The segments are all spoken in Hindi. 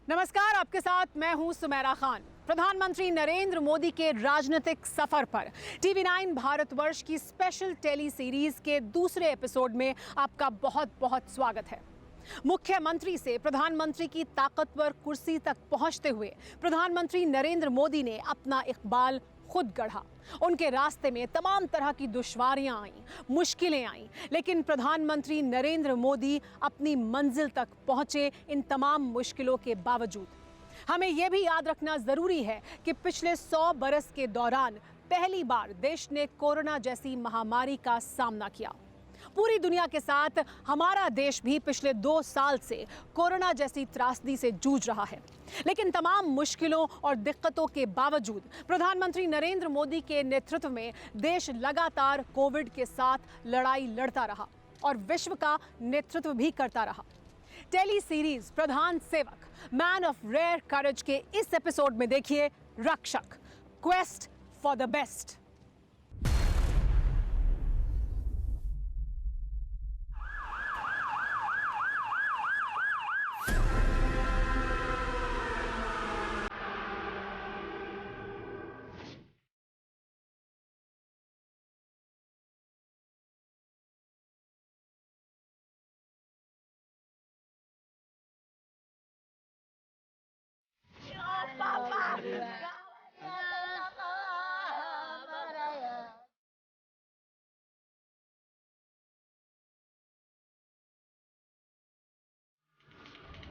नमस्कार, आपके साथ मैं हूं सुमेरा खान। प्रधानमंत्री नरेंद्र मोदी के राजनीतिक सफर पर टीवी9 भारतवर्ष की स्पेशल टेली सीरीज के दूसरे एपिसोड में आपका बहुत बहुत स्वागत है। मुख्यमंत्री से प्रधानमंत्री की ताकतवर कुर्सी तक पहुंचते हुए प्रधानमंत्री नरेंद्र मोदी ने अपना इकबाल खुद गढ़ा। उनके रास्ते में तमाम तरह की दुश्वारियां आईं, मुश्किलें आईं, लेकिन प्रधानमंत्री नरेंद्र मोदी अपनी मंजिल तक पहुंचे। इन तमाम मुश्किलों के बावजूद हमें यह भी याद रखना जरूरी है कि पिछले 100 बरस के दौरान पहली बार देश ने कोरोना जैसी महामारी का सामना किया। पूरी दुनिया के साथ हमारा देश भी पिछले 2 साल से कोरोना जैसी त्रासदी से जूझ रहा है, लेकिन तमाम मुश्किलों और दिक्कतों के बावजूद प्रधानमंत्री नरेंद्र मोदी के नेतृत्व में देश लगातार कोविड के साथ लड़ाई लड़ता रहा और विश्व का नेतृत्व भी करता रहा। टेली सीरीज प्रधान सेवक मैन ऑफ रेयर करेज के इस एपिसोड में देखिए Rakshak, quest for the best.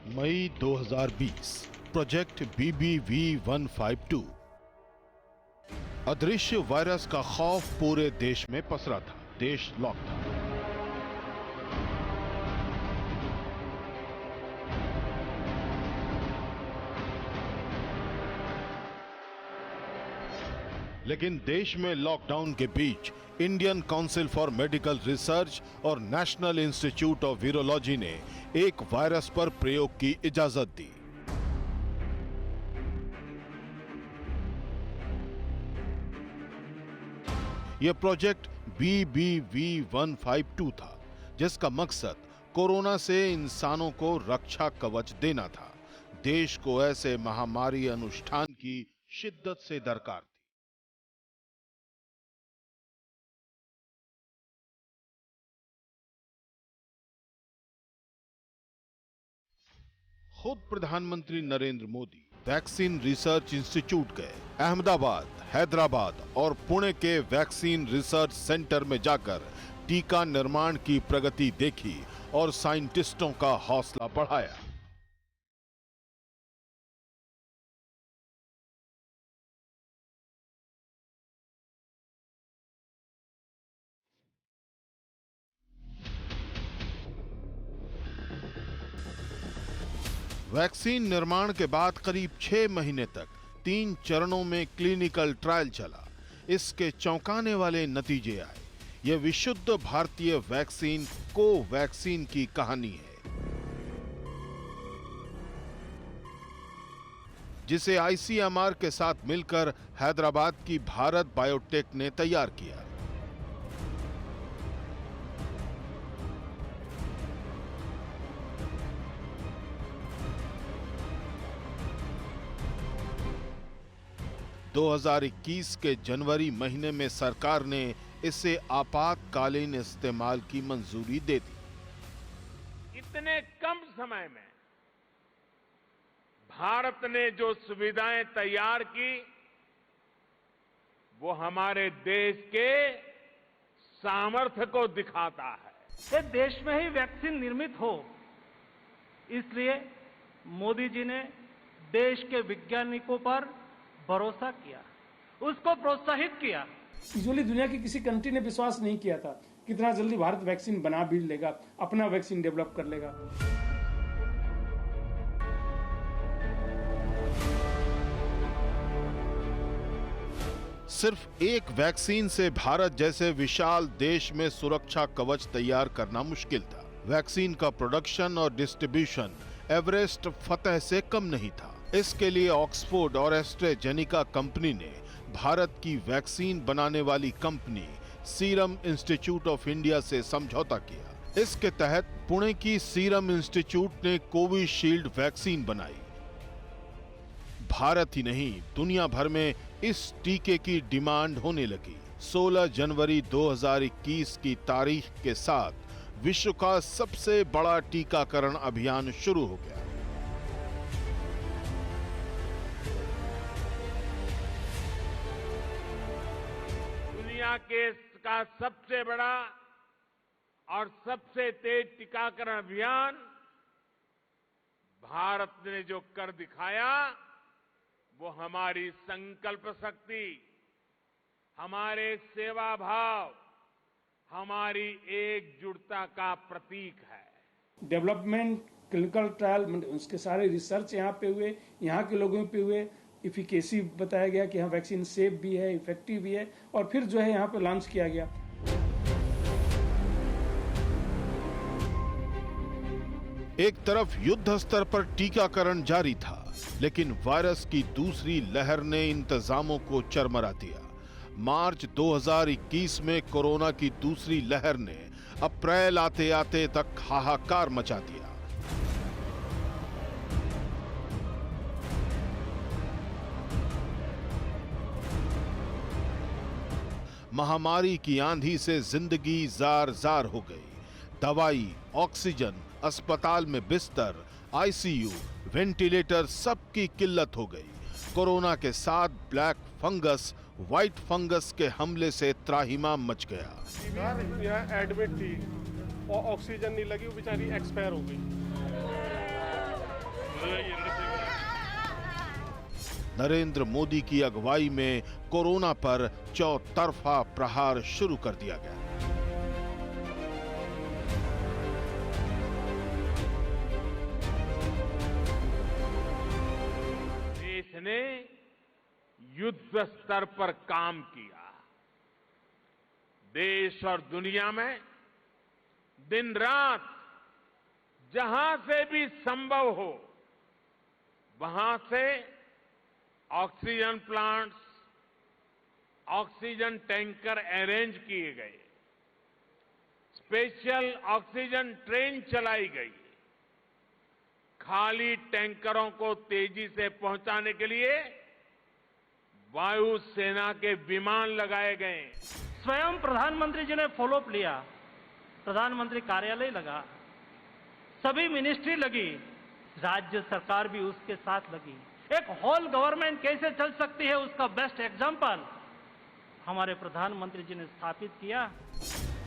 मई 2020 प्रोजेक्ट BBV152। अदृश्य वायरस का खौफ पूरे देश में पसरा था। देश लॉक था। लेकिन देश में लॉकडाउन के बीच Indian Council for Medical Research और नेशनल इंस्टीट्यूट ऑफ वीरोलॉजी ने एक वायरस पर प्रयोग की इजाजत दी। यह प्रोजेक्ट BBV152 था, जिसका मकसद कोरोना से इंसानों को रक्षा कवच देना था। देश को ऐसे महामारी अनुष्ठान की शिद्दत से दरकार थी। खुद प्रधानमंत्री Narendra Modi vaccine research institute गए। अहमदाबाद, हैदराबाद और पुणे के वैक्सीन रिसर्च सेंटर में जाकर टीका निर्माण की प्रगति देखी और साइंटिस्टों का हौसला बढ़ाया। वैक्सीन निर्माण के बाद करीब 6 महीने तक 3 चरणों में क्लिनिकल ट्रायल चला। इसके चौंकाने वाले नतीजे आए। यह विशुद्ध भारतीय वैक्सीन कोवैक्सीन की कहानी है, जिसे ICMR के साथ मिलकर हैदराबाद की भारत बायोटेक ने तैयार किया। दो 2021 के जनवरी महीने में सरकार ने इसे आपातकालीन इस्तेमाल की मंजूरी दे दी। इतने कम समय में भारत ने जो सुविधाएं तैयार की, वो हमारे देश के सामर्थ्य को दिखाता है। ये देश में ही वैक्सीन निर्मित हो, इसलिए मोदी जी ने देश के वैज्ञानिकों पर भरोसा किया, उसको प्रोत्साहित किया। यूजुअली दुनिया की किसी कंट्री ने विश्वास नहीं किया था कितना जल्दी भारत वैक्सीन बना भी लेगा, अपना वैक्सीन डेवलप कर लेगा। सिर्फ एक वैक्सीन से भारत जैसे विशाल देश में सुरक्षा कवच तैयार करना मुश्किल था। वैक्सीन का प्रोडक्शन और डिस्ट्रीब्यूशन एवरेस्ट फतेह से कम नहीं था। इसके लिए ऑक्सफोर्ड और एस्ट्रेजेनिका कंपनी ने भारत की वैक्सीन बनाने वाली company serum institute of India से समझौता किया। इसके तहत पुणे की सीरम इंस्टीट्यूट ने कोविशील्ड वैक्सीन बनाई। भारत ही नहीं दुनिया भर में इस टीके की डिमांड होने लगी। 16 जनवरी 2021 की तारीख के साथ विश्व का सबसे बड़ा टीकाकरण अभियान शुरू हो गया। दुनिया का सबसे बड़ा और सबसे तेज टीकाकरण अभियान भारत ने जो कर दिखाया वो हमारी संकल्प शक्ति, हमारे सेवा भाव, हमारी एकजुटता का प्रतीक है। डेवलपमेंट, क्लिनिकल ट्रायल, उसके सारे रिसर्च यहाँ पे हुए, यहाँ के लोगों पे हुए, इफिकेसी बताया गया कि हाँ वैक्सीन सेफ भी है, इफेक्टिव भी है, और फिर जो है यहाँ पे लॉन्च किया गया। एक तरफ युद्ध स्तर पर टीकाकरण जारी था, लेकिन वायरस की दूसरी लहर ने इंतजामों को चरमरा दिया। मार्च 2021 में कोरोना की दूसरी लहर ने अप्रैल आते आते तक हाहाकार मचा दिया। महामारी की आंधी से जिंदगी जार जार हो गई। दवाई, ऑक्सीजन, अस्पताल में बिस्तर, आईसीयू, वेंटिलेटर सबकी किल्लत हो गई। कोरोना के साथ ब्लैक फंगस, व्हाइट फंगस के हमले से त्राहिमाम मच गया। यहाँ एडमिट थी और ऑक्सीजन नहीं लगी, वो बेचारी एक्सपायर हो गई। नरेंद्र मोदी की अगुवाई में कोरोना पर चौतरफा प्रहार शुरू कर दिया गया। देश ने युद्ध स्तर पर काम किया। देश और दुनिया में दिन रात जहां से भी संभव हो वहां से oxygen plants, oxygen tanker arrange किए गए, स्पेशल ऑक्सीजन ट्रेन चलाई गई, खाली टैंकरों को तेजी से पहुंचाने के लिए वायुसेना के विमान लगाए गए। स्वयं प्रधानमंत्री जी ने फॉलोअप लिया, प्रधानमंत्री कार्यालय लगा, सभी मिनिस्ट्री लगी, राज्य सरकार भी उसके साथ लगी। एक होल गवर्नमेंट कैसे चल सकती है उसका बेस्ट एग्जांपल हमारे प्रधानमंत्री जी ने स्थापित किया।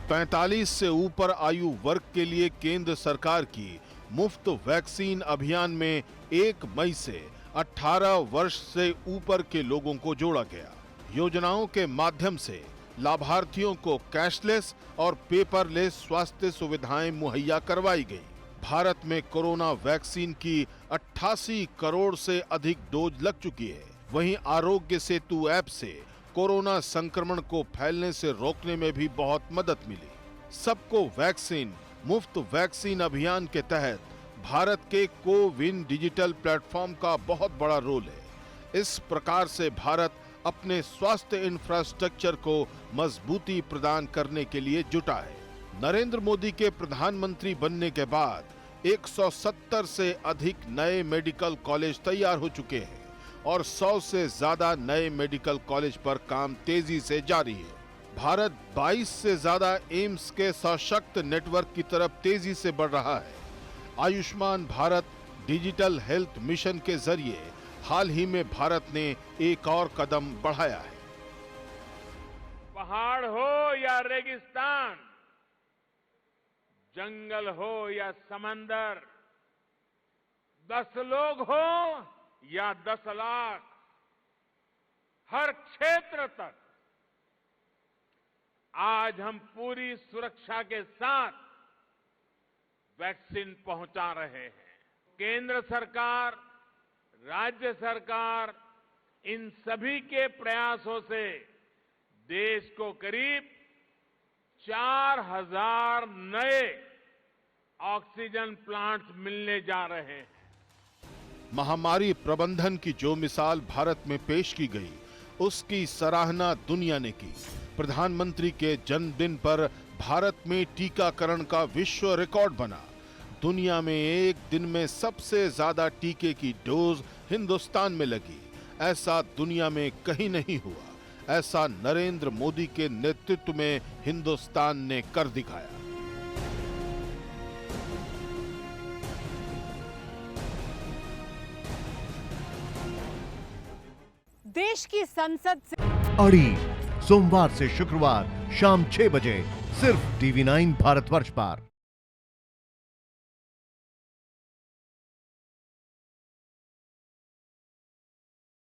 45 से ऊपर आयु वर्ग के लिए केंद्र सरकार की मुफ्त वैक्सीन अभियान में 1 मई से 18 वर्ष से ऊपर के लोगों को जोड़ा गया। योजनाओं के माध्यम से लाभार्थियों को कैशलेस और पेपरलेस स्वास्थ्य सुविधाएं मुहैया करवाई गई। भारत में कोरोना वैक्सीन की 88 करोड़ से अधिक डोज लग चुकी है। वहीं आरोग्य सेतु ऐप से कोरोना संक्रमण को फैलने से रोकने में भी बहुत मदद मिली। सबको वैक्सीन मुफ्त वैक्सीन अभियान के तहत भारत के कोविन डिजिटल प्लेटफॉर्म का बहुत बड़ा रोल है। इस प्रकार से भारत अपने स्वास्थ्य इंफ्रास्ट्रक्चर को मजबूती प्रदान करने के लिए जुटा है। नरेंद्र मोदी के प्रधानमंत्री बनने के बाद 170 से अधिक नए मेडिकल कॉलेज तैयार हो चुके हैं और 100 से ज्यादा नए मेडिकल कॉलेज पर काम तेजी से जारी है। भारत 22 से ज्यादा एम्स के सशक्त नेटवर्क की तरफ तेजी से बढ़ रहा है। Ayushman Bharat digital health mission के जरिए हाल ही में भारत ने एक और कदम बढ़ाया है। पहाड़ हो या रेगिस्तान, जंगल हो या समंदर, 10 लोग हो या 10 लाख, हर क्षेत्र तक आज हम पूरी सुरक्षा के साथ वैक्सीन पहुंचा रहे हैं। केंद्र सरकार, राज्य सरकार, इन सभी के प्रयासों से देश को करीब 4000 नए ऑक्सीजन प्लांट्स मिलने जा रहे हैं। महामारी प्रबंधन की जो मिसाल भारत में पेश की गई, उसकी सराहना दुनिया ने की। प्रधानमंत्री के जन्मदिन पर भारत में टीकाकरण का विश्व रिकॉर्ड बना। दुनिया में एक दिन में सबसे ज्यादा टीके की डोज हिंदुस्तान में लगी। ऐसा दुनिया में कहीं नहीं हुआ। ऐसा नरेंद्र मोदी के नेतृत्व में हिंदुस्तान ने कर दिखाया। देश की संसद से अड़ी सोमवार से शुक्रवार शाम 6 बजे सिर्फ TV9 भारतवर्ष पर।